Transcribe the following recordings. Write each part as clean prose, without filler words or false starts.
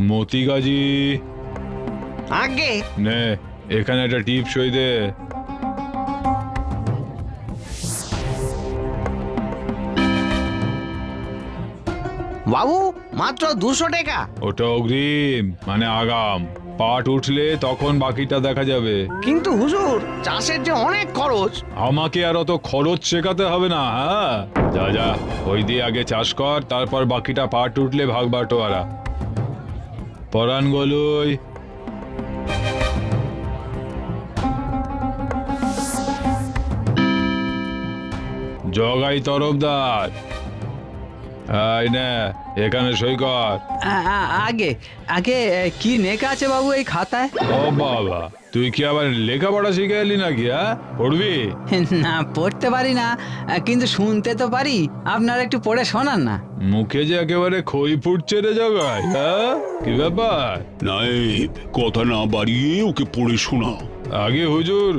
মতি গাজী, আগে নে এখানে একটা টিপ সই দে। বাবু, মাত্র 200 টাকা। ওটা অগ্রিম, মানে আগাম। পাট উঠলে তখন বাকিটা দেখা যাবে। কিন্তু হুজুর, চাষের যে অনেক খরচ। আমাকে আর অত খরচ শেখাতে হবে না। হ্যাঁ, যা যা, ওই দিয়ে আগে চাষ কর, তারপর বাকিটা পাট উঠলে ভাগ বাটোয়ারা। পরাণ গলুই, জগাই তরফদার, এই নে এখানে সই কর। আগে আগে কি লেখা আছে বাবু এই খাতায়? ও বাবা, তুই কি আবার লেখাপড়া শিখে এলি নাকি? হ্যাঁ, পড়বি? না, পড়তে পারি না, কিন্তু শুনতে তো পারি। আপনারা একটু পড়ে শোনান না। মুখে যে একেবারে খই ফুটছে রে জগাই। হ্যাঁ, কি ব্যাপার? নায়েব, কথা না বাড়িয়ে ওকে পড়ে শোনাও। আগে হুজুর,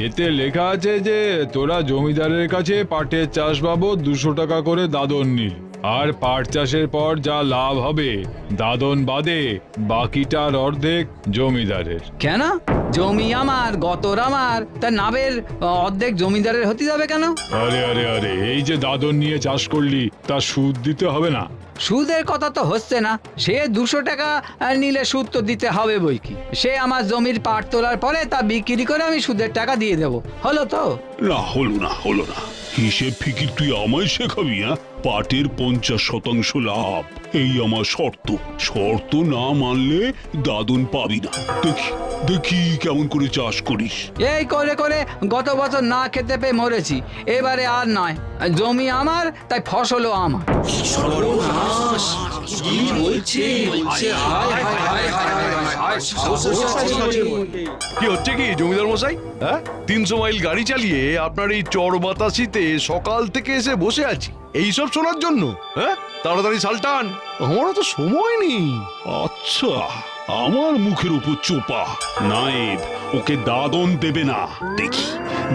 এতে লেখা আছে যে তোরা জমিদারের কাছে পাটের চাষ বাবদ 200 টাকা করে দাদন নিল, আর পাট চাষের পর যা লাভ হবে দাদন বাদে বাকিটার অর্ধেক জমিদারের। কেন? জমি আমার, গতর আমার, তার নাবের অর্ধেক জমিদারের হতে যাবে কেন? আরে আরে আরে, এই যে দাদন নিয়ে চাষ করলি তা সুদ দিতে হবে না? সুদের কথা তো হচ্ছে না। সে 200 টাকা নিলে সুদ তো দিতে হবে বই কি। সে আমার জমির পাট তোলার পরে তা বিক্রি করে আমি সুদের টাকা দিয়ে দেবো। হলো তো? না, হলো না। হিসেব ফিকির তুই আমায় শেখাবি? হ্যাঁ, পাটের 50% লাভ, এই আমার শর্ত। শর্ত না মানলে দাদন পাবি না। দেখি কেমন করে চাষ করিস। এই করে করে গত বছর না খেতে পেয়ে মরেছি, এবারে আর নয়। জমি আমার, তাই ফসলও আমার। কি হচ্ছে কি জমিদার মশাই? হ্যাঁ, 300 মাইল গাড়ি চালিয়ে আপনার এই চর বাতাসিতে সকাল থেকে এসে বসে আছি এইসব শোনার জন্য। হ্যাঁ, তাড়াতাড়ি সালটান, আমারও তো সময় নেই। আচ্ছা, আমার মুখের উপর চোপা। নায়েব, ওকে দাদন দেবে না।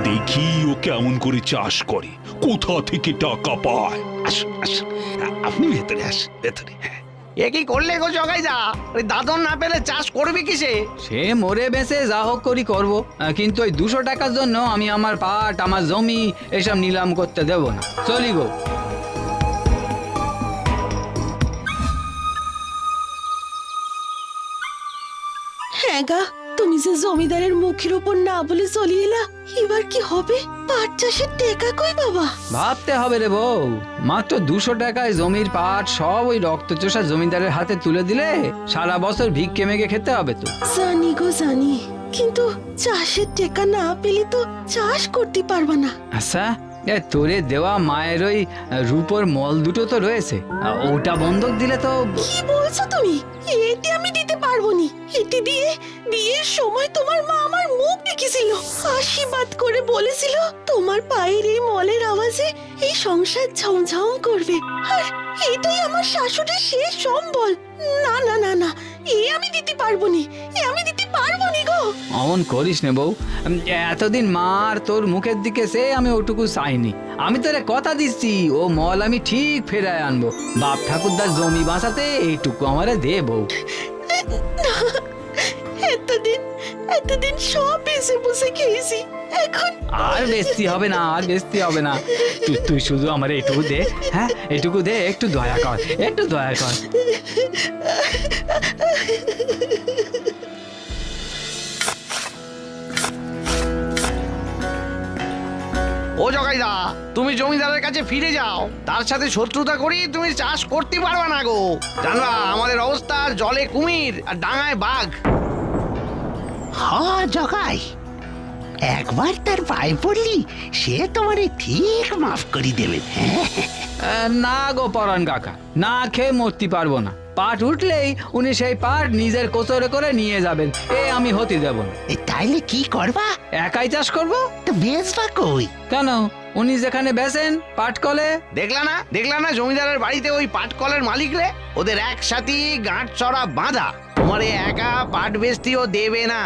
দেখি ও কেমন করে চাষ করে, কোথা থেকে টাকা পায়। আপনি ভেতরে ভেতরে। এ কি করলে গো জগাইদা? ওই দাদন না পেলে চাষ করবি কিসে? সে মরে বেঁচে যা হোক করি করবো, কিন্তু ওই 200 টাকার জন্য আমি আমার পাট, আমার জমি এসব নিলাম করতে দেব না। চলি গো। হ্যাঁ গা, তুমি যে জমিদারের মুখের উপর না বলে চলে এলা, এবার কি হবে? পাট চাষের টাকা কই বাবা? ভাবতে হবে রে বউ। মাত্র 200 টাকায় জমির পাট সব ওই রক্তচোষা জমিদারের হাতে তুলে দিলে সারা বছর ভিক্ষে মেঘে খেতে হবে তো। জানি গো জানি, কিন্তু চাষের টাকা না পেলে তো চাষ করতে পারবা না। আচ্ছা, তোরে দেওয়া মায়ের ওই রূপোর মল দুটো তো রয়েছে, ওটা বন্ধক দিলে তো। কি বলছো তুমি? এটি আমি দিতে পারবো নি। এটি দিয়ে বিয়ের সময় তোমার মা আমার মুখ দেখেছিল, আশীর্বাদ করে বলেছিল তোমার পায়ের এই মলের আওয়াজে এই সংসার ঝমঝম করবে, আর এটাই আমার শাশুড়ির শেষ সম্বল। না না না না, আমি দিতে পারবো নি, আমি দিতে পারবো নি গো। অমন করিস নে বউ। এতদিন মার তোর মুখের দিকে সে আমি ওটুকু চাইনি। আমি তোরে কথা দিচ্ছি, ও মল আমি ঠিক ফেরায় আনবো। বাপ ঠাকুরদার জমি বাঁচাতে এইটুকু আমারে দে বউ। এতদিন সব বেঁচে বসে খেয়েছি, এখন আর বেস্তি হবে না, আর বেস্তি হবে না। তুই শুধু আমার এইটুকু দে। হ্যাঁ, এইটুকু দে, একটু দয়া কর, একটু দয়া কর। ও জগাইদা, তুমি জমিদারের কাছে ফিরে যাও। তার সাথে শত্রুতা করি তুমি চাষ করতে পারবা না গো। জানবা আমাদের অবস্থা, জলে কুমির আর ডাঙায় বাঘ। হ্যাঁ জগাই, একবার তার পায়ে পড়লি সে তোমারে ঠিক মাফ করে দেবেন। না গো পরাণ কাকা, না খেয়ে মরতে পারবো না। পাট উঠলেই উনি সেই পাট নিজের কোচরে করে নিয়ে যাবেন, এ আমি হতে দেব না। তাইলে কি করবা? একাই চাষ করবো। তো বেচবা কই? কেন? উনি যেখানে বেচেন পাট কলে। দেখলা না জমিদারের বাড়িতে ওই পাটকলের মালিক রে, ওদের একসাথে গাঁট চড়া বাঁধা। তোমার একা পাট বেচতেও দেবে না।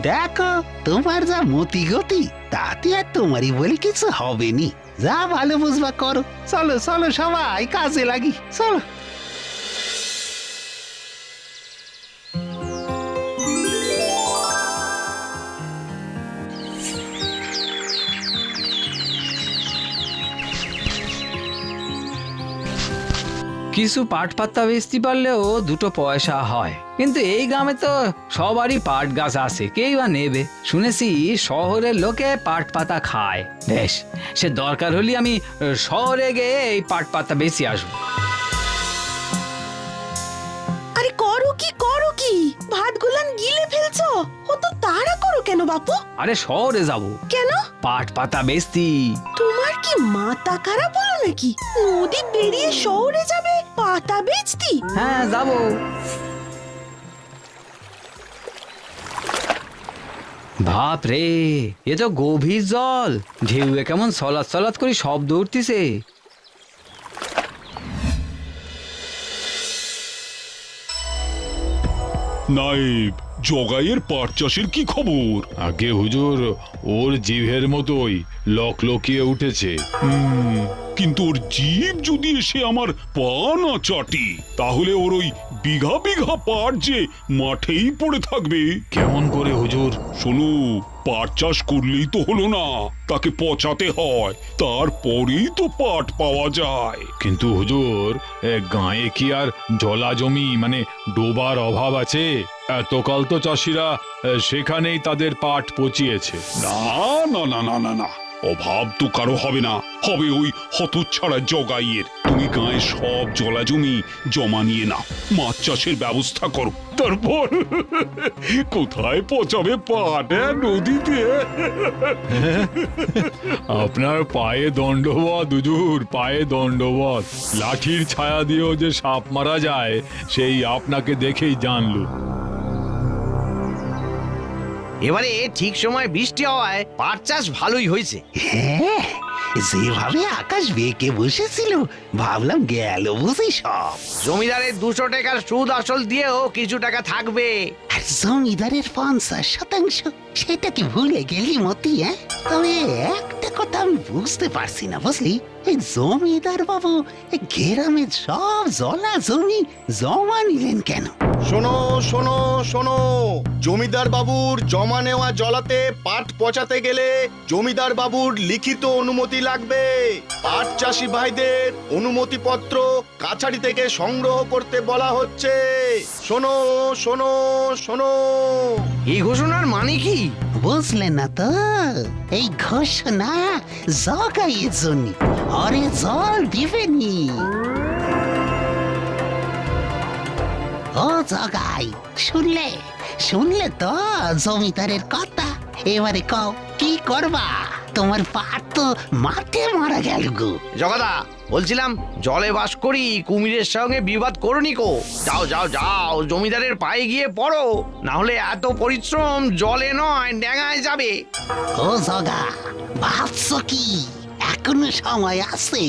দেখো তোমার যা মতি গতি, তাতে আর তোমারই বলে কিছু হবে নি। যা ভালো বুঝবা করো। চলো চলো, সবাই কাজে লাগি, চলো। ও জগাইদা, তুমি জমিদারের কাছে ফিরে যাও। তার সাথে শত্রুতা করি তুমি চাষ করতে পারবা না গো। জানবা আমাদের অবস্থা, জলে কুমির আর ডাঙায় বাঘ। না গো পরাণ কাকা, না খেয়ে মরতে পারবো না। পাট উঠলেই উনি সেই পাট নিজের কোচরে করে নিয়ে যাবেন, এ আমি হতে দেব না। দেখলা না জমিদারের বাড়িতে ওই পাটকলের মালিক রে, ওদের একসাথে গাঁট চড়া বাঁধা। তোমার একা পাট বেচতেও দেবে না। দেখো তোমার যা মতি গতি, তাতে আর তোমারই বলে কিছু হবে নি। যা ভালো বুঝবা করো। চলো চলো। কিছু পাট পাতা বেচতে পারলেও দুটো পয়সা হয়, কিন্তু এই গ্রামে তো সবারই পাট গাছ আছে, কেই বা নেবে। শুনেছি শহরের লোকে পাট পাতা খায়। বেশ, সে দরকার হলে আমি শহরে গিয়ে এই পাট পাতা বেশি আসবো। আরে করো কি ভাত গুলান গিলে ফেলছো? ও তো তাড়া করো কেন বাপু? আরে শহরে যাব, কেন? পাট পাতা বেচতি। তোমার কি মাথা খারাপ হলো নাকি? নদী পেরিয়ে শহরে যাবে পাতা বেচতি? হ্যাঁ যাব। বাপ রে, এ তো গভীর জল, ঢেউয়ে কেমন সলাৎ সলাৎ করে শব্দ উঠতিছে। নায়েব, জগাইয়ের পাট চাষের কি খবর? আগে হুজুর, ওর জিভের মতোই লকলকিয়ে উঠেছে। কিন্তু ওর জীব যদি এসে আমার পা না চাটি, তাহলে ওর ওই বিঘা বিঘা পাট যে মাঠেই পড়ে থাকবে। কেমন করে হুজুর? শোনো, পাট চাষ করলেই তো হলো না, তাকে পচাতে হয়, তারপরেই তো পাট পাওয়া যায়। কিন্তু হুজুর, গাঁয়ে কি আর জলা জমি মানে ডোবার অভাব আছে? এতকাল তো চাষিরা সেখানেই তাদের পাট পচিয়েছে। না না না না না না, অভাব তো কারো হবে না, হবে ওই হতচ্ছাড়া জগাইয়ের। তুমি গায়ে সব জলা জমি জমা নিয়ে নাও, মাছ চাষের ব্যবস্থা করো, তারপর কোথায় পচাবে পাট? নদীতে? আপনার পায়ে দণ্ডবত হুজুর, পায়ে দণ্ডবত। লাঠির ছায়া দিয়েও যে সাপ মারা যায়, সেই আপনাকে দেখেই জানলুম। এবারে ঠিক সময় বৃষ্টি হওয়ায় পাট চাষ ভালোই হয়েছে। হ্যাঁ, যেভাবে আকাশ বেঁকে বসেছিল, ভাবলাম গেল বুঝি সব। জমিদারের 200 টাকার সুদ আসল দিয়েও কিছু টাকা থাকবে। আর জমিদারের 50%, সেটা কি ভুলে গেলি মতি? হ্যাঁ, তবে একটা কথা আমি বুঝতে পারছি না, বুঝলি? এই জমিদার বাবু এই গ্রামের সব জলা জমি জমা নিলেন কেন? শোনো শোনো শোনো, জমিদার বাবুর জমা নেওয়া জলাতে পাট পচাতে গেলে জমিদার বাবুর লিখিত অনুমতি লাগবে। পাট চাষি ভাইদের অনুমতি পত্র কাছারি থেকে সংগ্রহ করতে বলা হচ্ছে। শোনো শোনো শোনো। এই ঘোষণার মানে কি? বুঝলেন না তো? এই ঘোষণা জগাইয়ের জন্য, আরে জল দিবেনি। ও জগাই, শুনলে তো জমিদারের কথা? এবারে কও কি করবা? তোমার পাট তো মাঠে মারা গেল গো। জগাদা, বলছিলাম জলে বাস করি, কুমিরের সঙ্গে বিবাদ করনি কো। যাও যাও যাও, জমিদারের পায়ে গিয়ে পড়ো, না হলে এত পরিশ্রম জলে নয় ড্যাঙায় যাবে। ও জগা, ভাবছো কি এখনো সময় আছে?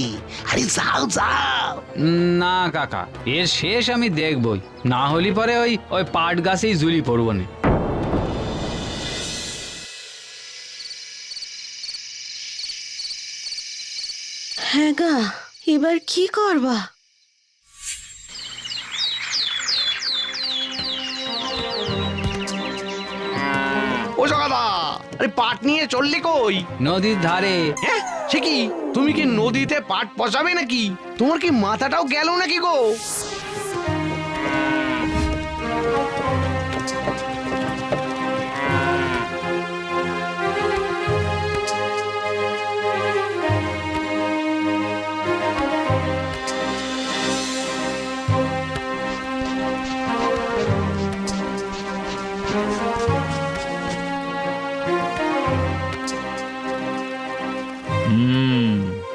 আরে যাও যাও। না কাকা, এর শেষ আমি দেখবই, না হলে পরে ওই ওই পাট গাছেই ঝুলি পড়বো না। হ্যাঁ গা, এবার কি করবা? ও জগাদা, আরে পাট নিয়ে চললি কই? নদীর ধারে। হ্যাঁ, সে কি, তুমি কি নদীতে পাট পচাবে নাকি? তোমার কি মাথাটাও গেল নাকি গো?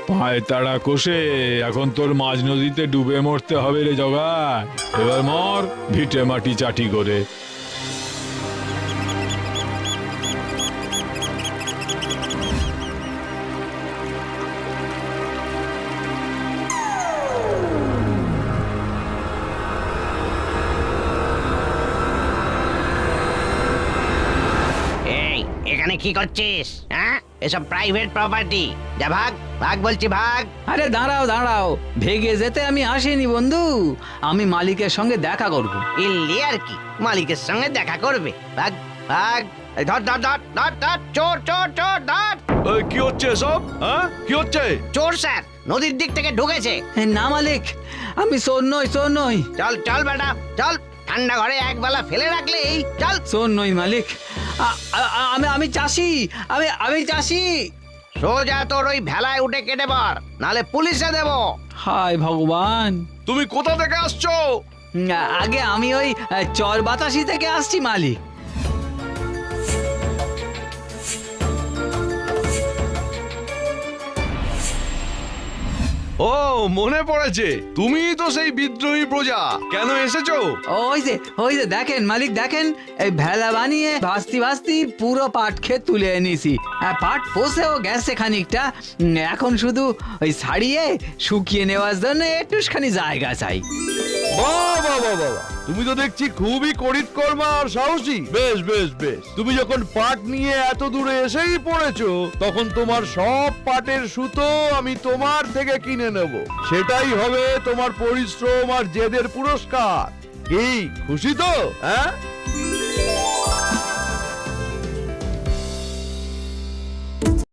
পায়ে তাড়া কষে এখন তোর মাঝ নদীতে ডুবে মরতে হবে রে জগা। এবার মর ভিটে মাটি চাটি করে। এই, এখানে কি করছিস? হ্যাঁ, এসব প্রাইভেট প্রপার্টি। যা ভাগ ভাগ বলছি, ভাগ। আরে দাঁড়াও দাঁড়াও, ভেগে যেতে আমি আসিনি বন্ধু, আমি মালিকের সঙ্গে দেখা করব। ইল্লি আর কি, মালিকের সঙ্গে দেখা করবে? ভাগ ভাগ। এই ধর ধর ধর ধর ধর চোর চোর চোর ধর। কি হচ্ছে সব? হ্যাঁ, কি হচ্ছে? চোর স্যার নদীর দিক থেকে ঢুকেছে। না মালিক, আমি চোর নই। চল চল বেটা চল, ঠান্ডা ঘরে একবেলা ফেলে রাখলেই চল। চোর নই মালিক, আমি চাষি, আমি চাষি। সোজা তোর ওই ভেলায় উঠে কেটে পড়, নালে পুলিশে দেব। হায় ভগবান। তুমি কোথা থেকে আসছো? আগে আমি ওই চর বাতাসি থেকে আসছি মালিক। ও, মনে পড়েছে, তুমি তো সেই বিদ্রোহী প্রজা। কেন এসেছো? ওই যে দেখেন মালিক, দেখেন এই ভেলা বানিয়ে ভাস্তি পুরো পাট ক্ষেত তুলে এনেছি। পাট পোষেও গেছে খানিকটা, এখন শুধু ওই ছাড়িয়ে শুকিয়ে নেওয়ার জন্য একটুখানি জায়গা চাই। বাহ বাহ বাহ বাহ, তুমি তো দেখছি খুবই করিতকর্মা আর সাহসী। বেশ বেশ বেশ, তুমি যখন পাট নিয়ে এত দূরে এসেই পড়েছো, তখন তোমার সব পাটের সুতো আমি তোমার থেকে কিনে নেব। সেটাই হবে তোমার পরিশ্রম আর জেদের পুরস্কার। কি খুশি তো? হ্যাঁ,